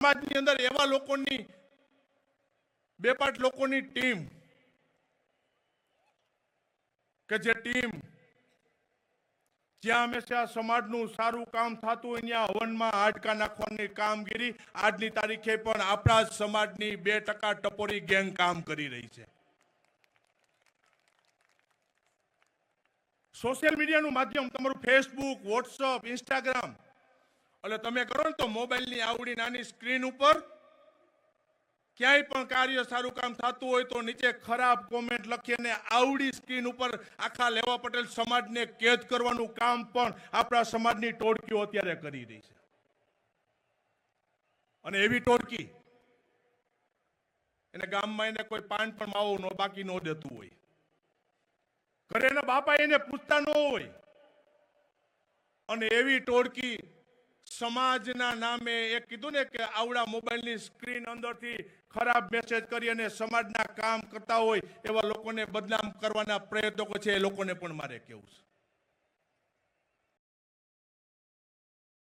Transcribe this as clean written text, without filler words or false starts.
સમાજની અંદર એવા લોકોની બે પાંચ લોકોની ટીમ કે જે ટીમ જ્યાં હંમેશા સમાજનું સારું કામ થતું હોય ત્યાં હવનમાં હાડકા નાખવાની કામગીરી આજની તારીખે પણ આપણા સમાજની 2% ટપોરી ગેંગ કામ કરી રહી છે। સોશિયલ મીડિયાનું માધ્યમ તમારું ફેસબુક, વોટ્સઅપ, ઇન્સ્ટાગ્રામ, એટલે તમે કરો ને તો મોબાઈલની આવડી નાની સ્ક્રીન ઉપર ક્યાંય પણ કાર્ય સારું કામ થતું હોય તો નીચે ખરાબ કોમેન્ટ લખીને આવડી સ્ક્રીન ઉપર આખા લેવા પટેલ સમાજને કેદ કરવાનું કામ પણ આપણા સમાજની ટોળકીઓ અત્યારે કરી રહી છે। અને એવી ટોળકી એને ગામમાં એને કોઈ પાન પણ માવો બાકી ન દેતું હોય, ઘરે એના બાપા એને પૂછતા ન હોય, અને એવી ટોળકી સમાજના નામે એક કીધું ને કે આવડા મોબાઈલની સ્ક્રીન અંદરથી ખરાબ મેસેજ કરી અને સમાજના કામ કરતા હોય એવા લોકોને બદનામ કરવાના પ્રયત્નો છે। એ લોકોને પણ મારે કહેવું છે